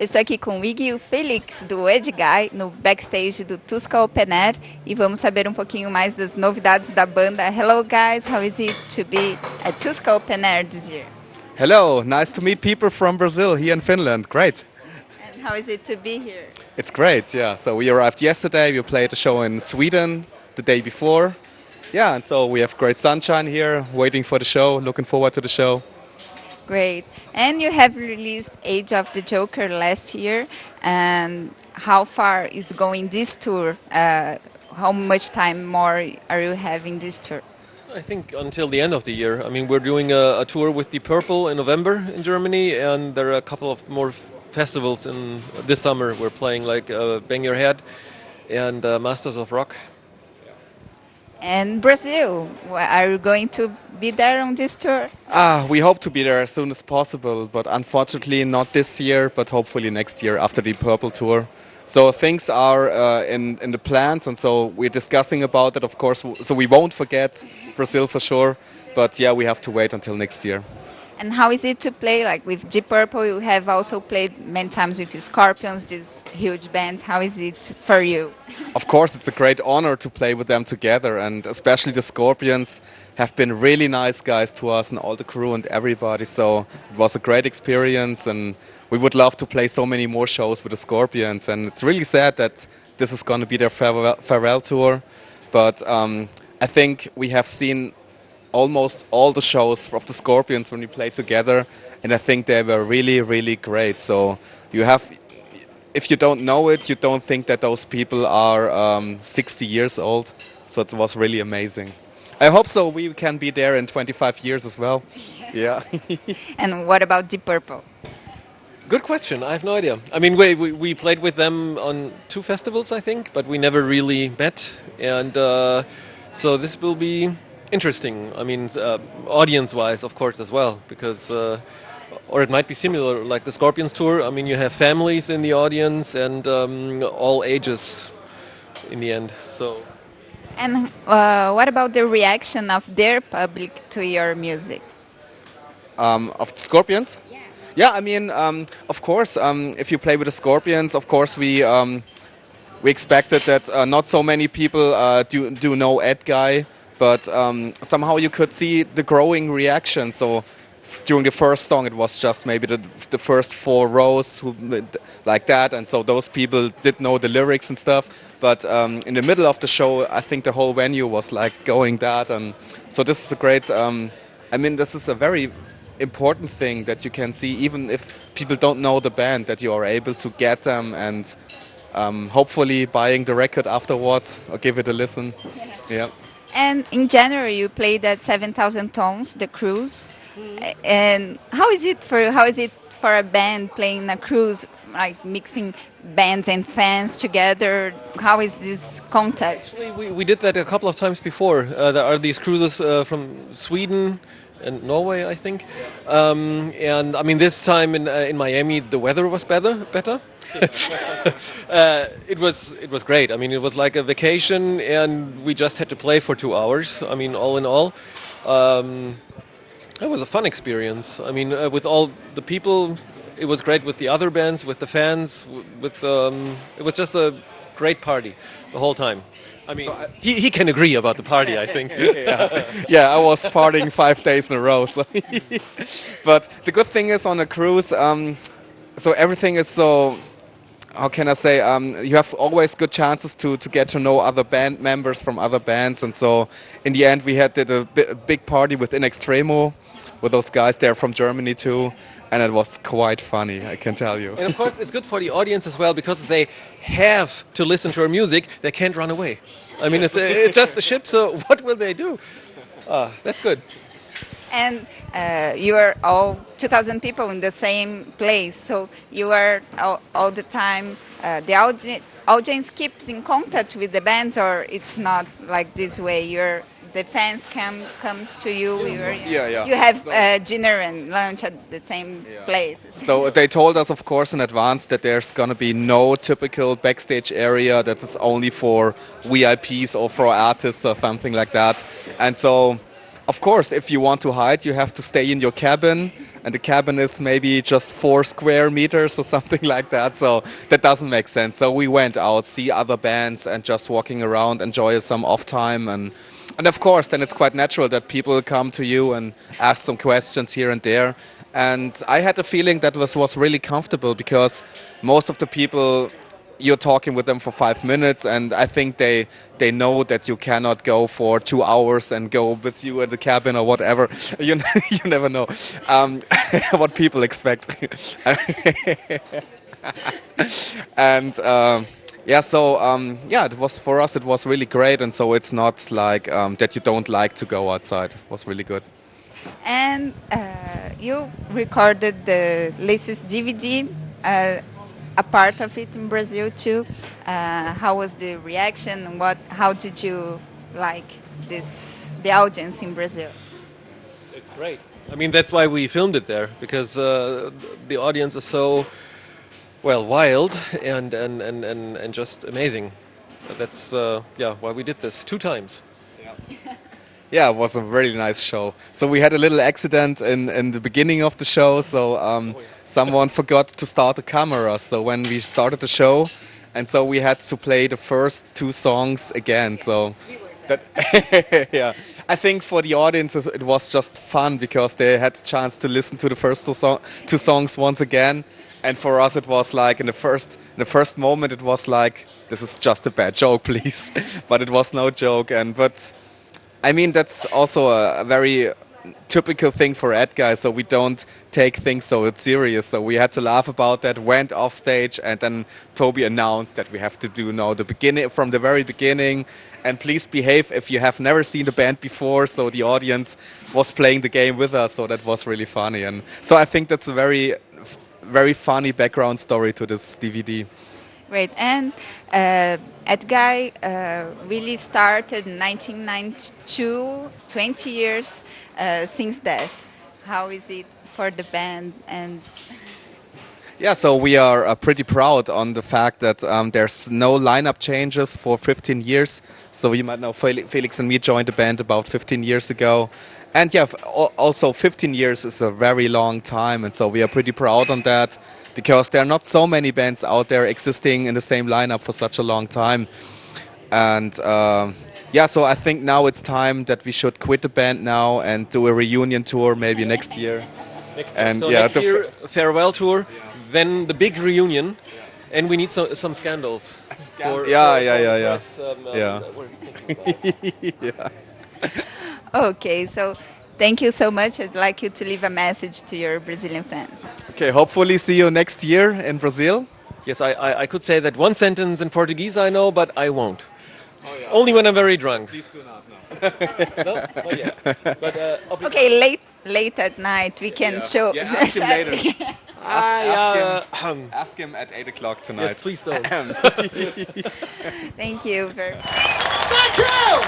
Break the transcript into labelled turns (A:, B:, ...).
A: estou aqui com o Iggy e o Felix do Edguy no backstage do Tuska Open Air e vamos saber um pouquinho mais das novidades da banda. Hello guys, how is it to be at Tuska Open Air this year?
B: Hello, nice to meet people from Brazil here in Finland. Great.
A: And how is it to be here?
B: It's great, yeah. So we arrived yesterday, we played a show in Sweden the day before. Yeah, and so we have great sunshine here, waiting for the show, looking forward to the show.
A: Great. And you have released Age of the Joker last year. And how far is going this tour? How much time more are you having this tour?
C: I think until the end of the year. I mean, we're doing a tour with Deep Purple in November in Germany, and there are a couple of more festivals in this summer. We're playing like Bang Your Head and Masters of Rock.
A: And Brazil, are you going to be there on this tour?
B: We hope to be there as soon as possible, but unfortunately not this year, but hopefully next year after the Purple tour. So things are in the plans, and so we're discussing about it, of course, so we won't forget Brazil for sure, but yeah, we have to wait until next year.
A: And how is it to play? Like with Deep Purple, you have also played many times with Scorpions, these huge bands. How is it for you?
B: Of course, it's a great honor to play with them together, and especially the Scorpions have been really nice guys to us and all the crew and everybody. So it was a great experience, and we would love to play so many more shows with the Scorpions. And it's really sad that this is going to be their farewell tour, but I think we have seen almost all the shows of the Scorpions when we played together, and I think they were really, really great. So you have, if you don't know it, you don't think that those people are 60 years old. So it was really amazing. I hope so we can be there in 25 years as well. Yeah.
A: And what about Deep Purple?
C: Good question. I have no idea. I mean, we played with them on 2 festivals, I think, but we never really met. And so this will be interesting. I mean, audience-wise, of course, as well, because, or it might be similar, like the Scorpions tour. I mean, you have families in the audience and all ages in the end. So.
A: And what about the reaction of their public to your music?
B: Of the Scorpions? Yeah, I mean, of course, if you play with the Scorpions, of course, we expected that not so many people do know Edguy. But somehow you could see the growing reaction. So during the first song, it was just maybe the first 4 rows like that. And so those people did know the lyrics and stuff. But in the middle of the show, I think the whole venue was like going that. And so this is a great, I mean, this is a very important thing that you can see, even if people don't know the band, that you are able to get them and hopefully buying the record afterwards or give it a listen. Yeah.
A: And in January, you played at 7,000 Tons, the cruise. And how is it for a band playing a cruise, like mixing bands and fans together? How is this contact?
C: Actually, we did that a couple of times before. There are these cruises from Sweden and Norway, I think. And I mean, this time in Miami, the weather was better. It was great. I mean, it was like a vacation, and we just had to play for 2 hours. I mean, all in all, it was a fun experience. I mean, with all the people, it was great with the other bands, with the fans. It was just a great party the whole time. I mean, so he can agree about the party, I think.
B: Yeah, I was partying 5 days in a row. So but the good thing is on a cruise, so everything is so. How can I say? You have always good chances to get to know other band members from other bands, and so in the end we did a big party with In Extremo, with those guys there from Germany too, and it was quite funny, I can tell you.
C: And of course it's good for the audience as well, because they have to listen to our music. They can't run away. I mean, it's just a ship, so what will they do? That's good.
A: And you are all 2,000 people in the same place, so you are all the time. The audience keeps in contact with the bands, or it's not like this way. The fans comes to you. You have dinner and lunch at the same place.
B: So they told us, of course, in advance that there's going to be no typical backstage area that is only for VIPs or for artists or something like that. And so, of course, if you want to hide, you have to stay in your cabin and the cabin is maybe just 4 square meters or something like that. So that doesn't make sense. So we went out, see other bands, and just walking around, enjoy some off time, and of course, then it's quite natural that people come to you and ask some questions here and there. And I had a feeling that was really comfortable because most of the people, you're talking with them for 5 minutes, and I think they know that you cannot go for 2 hours and go with you at the cabin or whatever. You never know what people expect. And it was for us. It was really great, and so it's not like that you don't like to go outside. It was really good.
A: And you recorded the latest DVD, a part of it in Brazil too. How was the reaction? How did you like the audience in Brazil?
C: It's great. I mean, that's why we filmed it there, because the audience is so wild and just amazing. That's why we did this 2 times.
B: Yeah, it was a really nice show. So we had a little accident in the beginning of the show. So someone forgot to start the camera. So when we started the show, and so we had to play the first 2 songs again. So that I think for the audience it was just fun because they had the chance to listen to the first 2 songs once again. And for us, it was like in the first moment, it was like, this is just a bad joke, please. But it was no joke. But I mean, that's also a very typical thing for Edguy. So we don't take things so serious. So we had to laugh about that. Went off stage, and then Toby announced that we have to do now the beginning from the very beginning. And please behave if you have never seen the band before. So the audience was playing the game with us. So that was really funny. And so I think that's a very funny background story to this DVD.
A: Great. And Edguy really started in 1992, 20 years since that. How is it for the band? And
B: yeah, so we are pretty proud on the fact that there's no lineup changes for 15 years. So you might know Felix and me joined the band about 15 years ago. And yeah, also 15 years is a very long time, and so we are pretty proud on that because there are not so many bands out there existing in the same lineup for such a long time. And so I think now it's time that we should quit the band now and do a reunion tour maybe next year.
C: Next year, a farewell tour, then the big reunion, and we need some scandals.
B: Yeah.
A: Okay, so thank you so much. I'd like you to leave a message to your Brazilian fans.
B: Okay, hopefully see you next year in Brazil.
C: Yes, I could say that 1 sentence in Portuguese I know, but I won't. Only when I'm very drunk.
B: Please do not, no.
C: No? Not yet. But,
A: okay, late at night we can show...
B: Yeah, ask him later. Ask him at 8 o'clock tonight.
C: Yes, please don't.
A: Thank you very much.
D: Thank you!